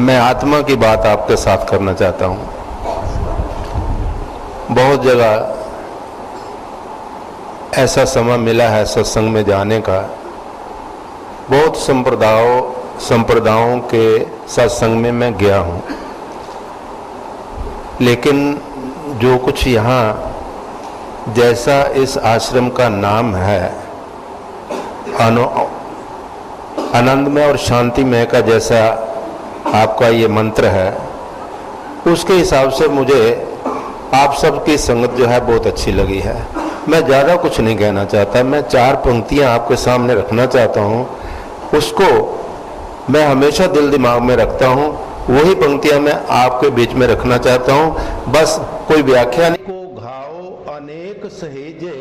मैं आत्मा की बात आपके साथ करना चाहता हूँ। बहुत जगह ऐसा समय मिला है सत्संग में जाने का, बहुत संप्रदायों के सत्संग में मैं गया हूँ, लेकिन जो कुछ यहाँ जैसा इस आश्रम का नाम है आनंदमय और शांतिमय का जैसा आपका ये मंत्र है, उसके हिसाब से मुझे आप सबकी संगत जो है बहुत अच्छी लगी है। मैं ज़्यादा कुछ नहीं कहना चाहता, मैं 4 पंक्तियां आपके सामने रखना चाहता हूं, उसको मैं हमेशा दिल दिमाग में रखता हूं, वही पंक्तियां मैं आपके बीच में रखना चाहता हूं। बस कोई व्याख्या नहीं। को घाव अनेक सहेजे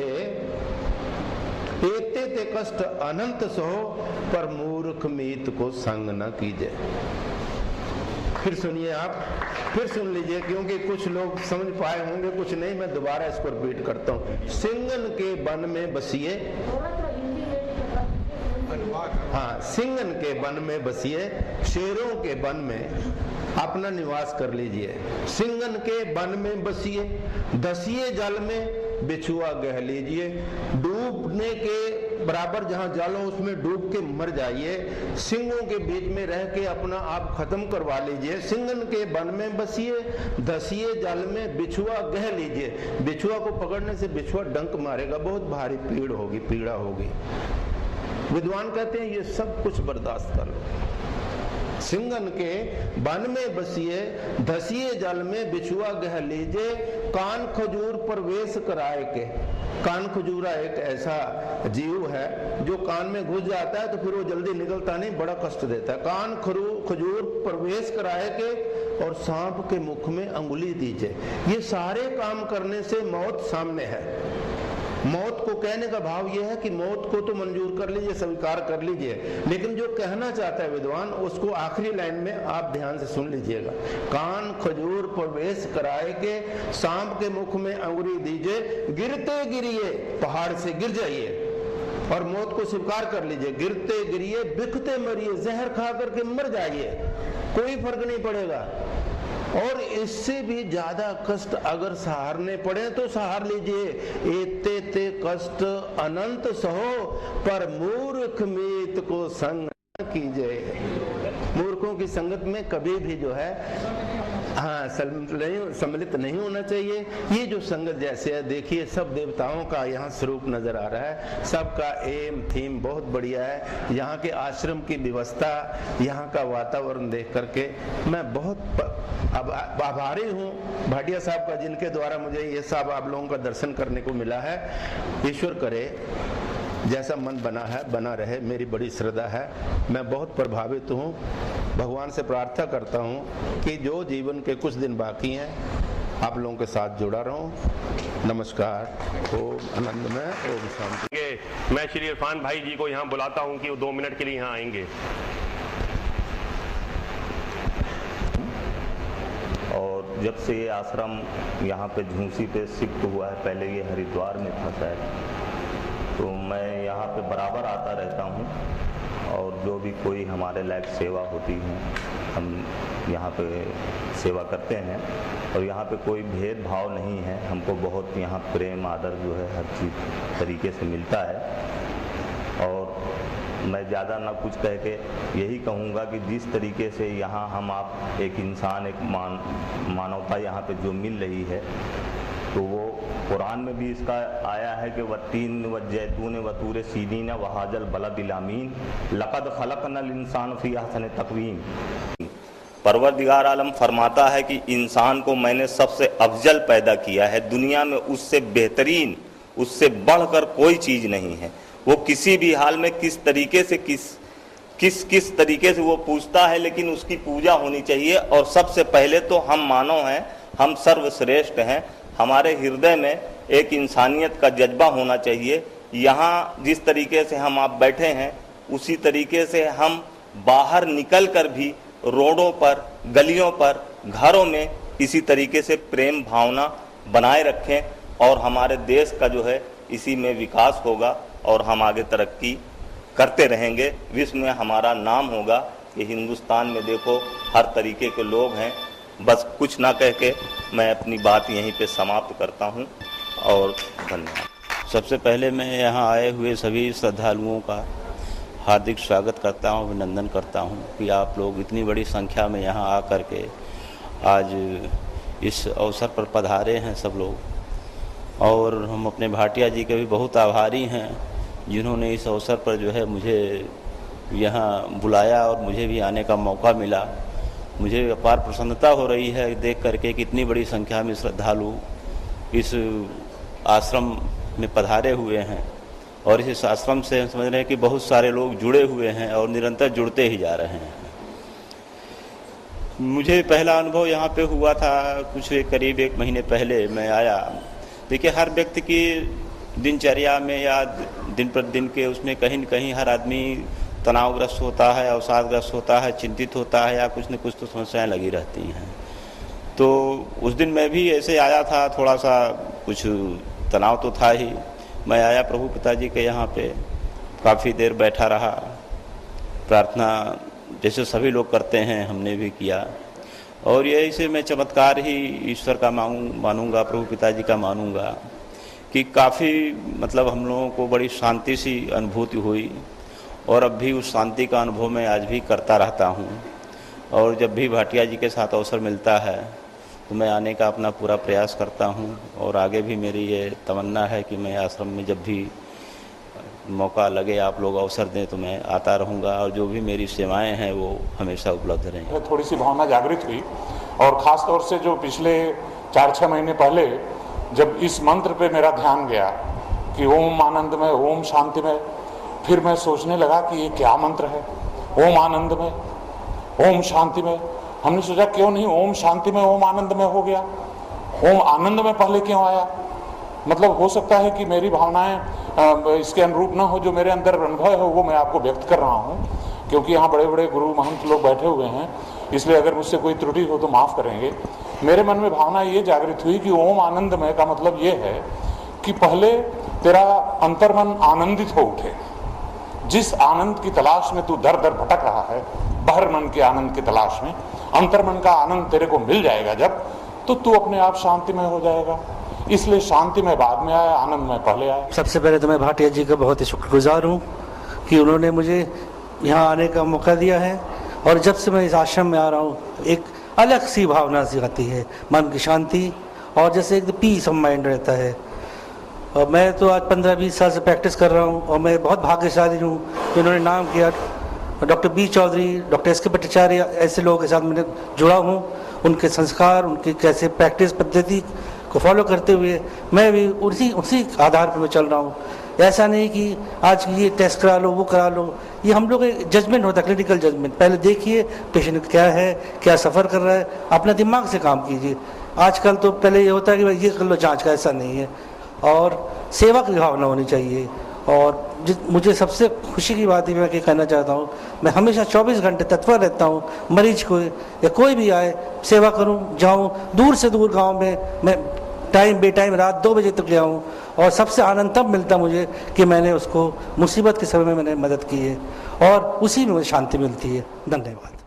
एते ते कष्ट अनंत सो, पर मूर्ख मीत को संग न कीजे। फिर सुनिए, आप फिर सुन लीजिए, क्योंकि कुछ लोग समझ पाए होंगे, कुछ नहीं। मैं दोबारा इसको रिपीट करता हूँ। सिंगन के वन में बसिए, हाँ, सिंगन के वन में बसिए, शेरों के वन में अपना निवास कर लीजिए। सिंगन के वन में बसिए, दसिए जल में बिछुआ गह लीजिए। डूबने के बराबर जहां जल हो उसमें डूब के मर जाइए। सिंगों के बीच में रह के अपना आप खत्म करवा लीजिए। सिंगन के वन में बसिए, दसिए जल में बिछुआ गह लीजिए। बिछुआ को पकड़ने से बिछुआ डंक मारेगा, बहुत भारी पीड़ा होगी। विद्वान कहते हैं ये सब कुछ बर्दाश्त कर लो। सिंगन के वन में बसिए, धसिए जल में बिछुआ गह लीजिए। कान खजूर प्रवेश कराए के, कान खजूरा एक ऐसा जीव है जो कान में घुस जाता है तो फिर वो जल्दी निकलता नहीं, बड़ा कष्ट देता है। कान खजूर प्रवेश कराए के और सांप के मुख में अंगुली दीजिए। ये सारे काम करने से मौत सामने है। मौत को कहने का भाव यह है कि मौत को तो मंजूर कर लीजिए, स्वीकार कर लीजिए, लेकिन जो कहना चाहता है विद्वान उसको आखिरी लाइन में आप ध्यान से सुन लीजिएगा। कान खजूर प्रवेश कराए के, सांप के मुख में अंगुली दीजिए। गिरते गिरिए, पहाड़ से गिर जाइए और मौत को स्वीकार कर लीजिए। गिरते गिरिए, बिखते मरिए, जहर खा करके मर जाइए, कोई फर्क नहीं पड़ेगा। और इससे भी ज्यादा कष्ट अगर सहारने पड़े तो सहार लीजिए। एते ते कष्ट अनंत सहो, पर मूर्ख मीत को संग न कीजिए। मूर्खों की संगत में कभी भी जो है सम्मिलित नहीं होना चाहिए। ये जो संगत जैसे है, देखिए सब देवताओं का यहाँ स्वरूप नजर आ रहा है, सबका एम थीम बहुत बढ़िया है। यहाँ के आश्रम की व्यवस्था, यहाँ का वातावरण देख करके मैं बहुत आभारी हूँ भाटिया साहब का, जिनके द्वारा मुझे ये सब आप लोगों का दर्शन करने को मिला है। ईश्वर करे जैसा मन बना है बना रहे, मेरी बड़ी श्रद्धा है। मैं बहुत प्रभावित हूँ। भगवान से प्रार्थना करता हूँ कि जो जीवन के कुछ दिन बाकी हैं आप लोगों के साथ जुड़ा रहूं। नमस्कार। ओम आनंदमय, ओम शांति। मैं श्री इरफान भाई जी को यहाँ बुलाता हूँ कि वो 2 मिनट के लिए यहाँ आएंगे। और जब से ये आश्रम यहाँ पे झूंसी पे शिफ्ट हुआ है, पहले ये हरिद्वार में था शायद, तो मैं यहाँ पे बराबर आता रहता हूँ। और जो भी कोई हमारे लायक सेवा होती है हम यहाँ पे सेवा करते हैं। और यहाँ पे कोई भेदभाव नहीं है, हमको बहुत यहाँ प्रेम आदर जो है हर चीज़ तरीके से मिलता है। और मैं ज़्यादा ना कुछ कह के यही कहूँगा कि जिस तरीके से यहाँ हम आप एक इंसान, एक मानवता यहाँ पे जो मिल रही है, तो वो कुरान में भी इसका आया है कि वत्तीन व जैतून व तूर सीनीन व हाजल बलदिल अमीन लक़द खलक़नल इंसान फ़ी अहसन तक़वीम। परवरदिगार आलम फरमाता है कि इंसान को मैंने सबसे अफजल पैदा किया है, दुनिया में उससे बेहतरीन, उससे बढ़कर कोई चीज़ नहीं है। वो किसी भी हाल में किस तरीके से किस तरीके से वो पूछता है, लेकिन उसकी पूजा होनी चाहिए। और सबसे पहले तो हम मानव हैं, हम सर्वश्रेष्ठ हैं। हमारे हृदय में एक इंसानियत का जज्बा होना चाहिए। यहाँ जिस तरीके से हम आप बैठे हैं, उसी तरीके से हम बाहर निकल कर भी रोडों पर, गलियों पर, घरों में इसी तरीके से प्रेम भावना बनाए रखें। और हमारे देश का जो है इसी में विकास होगा और हम आगे तरक्की करते रहेंगे। विश्व में हमारा नाम होगा कि हिंदुस्तान में देखो हर तरीके के लोग हैं। बस कुछ ना कह के मैं अपनी बात यहीं पे समाप्त करता हूँ और धन्यवाद। सबसे पहले मैं यहाँ आए हुए सभी श्रद्धालुओं का हार्दिक स्वागत करता हूँ, अभिनंदन करता हूँ कि आप लोग इतनी बड़ी संख्या में यहाँ आ कर के आज इस अवसर पर पधारे हैं सब लोग। और हम अपने भाटिया जी के भी बहुत आभारी हैं जिन्होंने इस अवसर पर जो है मुझे यहाँ बुलाया और मुझे भी आने का मौका मिला। मुझे अपार प्रसन्नता हो रही है देख करके कि इतनी बड़ी संख्या में श्रद्धालु इस आश्रम में पधारे हुए हैं और इस आश्रम से हम समझ रहे हैं कि बहुत सारे लोग जुड़े हुए हैं और निरंतर जुड़ते ही जा रहे हैं। मुझे पहला अनुभव यहाँ पे हुआ था कुछ करीब 1 महीने पहले मैं आया। देखिए, हर व्यक्ति की दिनचर्या में या दिन प्रतिदिन के उसमें कहीं न कहीं हर आदमी तनावग्रस्त होता है, अवसादग्रस्त होता है, चिंतित होता है या कुछ न कुछ तो समस्याएं लगी रहती हैं। तो उस दिन मैं भी ऐसे आया था, थोड़ा सा कुछ तनाव तो था ही। मैं आया प्रभु पिताजी के यहाँ पे, काफ़ी देर बैठा रहा, प्रार्थना जैसे सभी लोग करते हैं हमने भी किया। और ये इसे मैं चमत्कार ही ईश्वर का मानूंगा, प्रभु पिताजी का मानूंगा कि काफ़ी मतलब हम लोगों को बड़ी शांति सी अनुभूति हुई और अब भी उस शांति का अनुभव मैं आज भी करता रहता हूँ। और जब भी भाटिया जी के साथ अवसर मिलता है तो मैं आने का अपना पूरा प्रयास करता हूँ और आगे भी मेरी ये तमन्ना है कि मैं आश्रम में जब भी मौका लगे, आप लोग अवसर दें तो मैं आता रहूँगा और जो भी मेरी सेवाएं हैं वो हमेशा उपलब्ध रहेंगी। थोड़ी सी भावना जागृत हुई और ख़ास तौर से जो पिछले 4-6 महीने पहले जब इस मंत्र पे मेरा ध्यान गया कि ओम आनंदमय, ओम शांतिमय, फिर मैं सोचने लगा कि ये क्या मंत्र है, ओम आनंदमय, ओम शांतिमय। हमने सोचा क्यों नहीं ओम शांतिमय, ओम आनंदमय हो गया, ओम आनंदमय पहले क्यों आया। मतलब हो सकता है कि मेरी भावनाएं इसके अनुरूप ना हो, जो मेरे अंदर अनुभव है वो मैं आपको व्यक्त कर रहा हूँ, क्योंकि यहाँ बड़े बड़े गुरु महंत लोग बैठे हुए हैं, इसलिए अगर मुझसे कोई त्रुटि हो तो माफ़ करेंगे। मेरे मन में भावना ये जागृत हुई कि ओम आनंदमय का मतलब ये है कि पहले तेरा अंतर्मन आनंदित हो उठे। जिस आनंद की तलाश में तू दर दर भटक रहा है, बहिर्मन के आनंद की तलाश में, अंतर्मन का आनंद तेरे को मिल जाएगा जब, तो तू अपने आप शांतिमय हो जाएगा। इसलिए शांतिमय बाद में आया, आनंदमय पहले आया। सबसे पहले तो मैं भाटिया जी का बहुत ही शुक्रगुजार हूँ कि उन्होंने मुझे यहाँ आने का मौका दिया है। और जब से मैं इस आश्रम में आ रहा हूँ एक अलग सी भावना सी आती है, मन की शांति और जैसे एक पीस ऑफ माइंड रहता है। और मैं तो आज 15-20 साल से प्रैक्टिस कर रहा हूँ और मैं बहुत भाग्यशाली हूँ कि उन्होंने नाम किया। Doctor B Chaudhary, doctor S K Bhattacharya, ऐसे लोगों के साथ मैंने जुड़ा हूँ। उनके संस्कार, उनकी कैसे प्रैक्टिस पद्धति को फॉलो करते हुए मैं भी उसी आधार पर मैं चल रहा हूँ। ऐसा नहीं कि आज ये टेस्ट करा लो, वो करा लो, ये हम लोग एक जजमेंट होता है, क्लिनिकल जजमेंट। पहले देखिए पेशेंट क्या है, क्या सफ़र कर रहा है, अपना दिमाग से काम कीजिए। आजकल तो पहले ये होता है कि भाई ये कर लो जांच का, ऐसा नहीं है। और सेवा की भावना होनी चाहिए। और मुझे सबसे खुशी की बात है, मैं क्या कहना चाहता हूँ, मैं हमेशा 24 घंटे तत्पर रहता हूँ। मरीज को या कोई भी आए सेवा करूँ, जाऊँ दूर से दूर गांव में, मैं टाइम बेटाइम रात 2 बजे तक ले आऊँ। और सबसे आनंद तब मिलता मुझे कि मैंने उसको मुसीबत के समय में मैंने मदद की है और उसी में मुझे शांति मिलती है। धन्यवाद।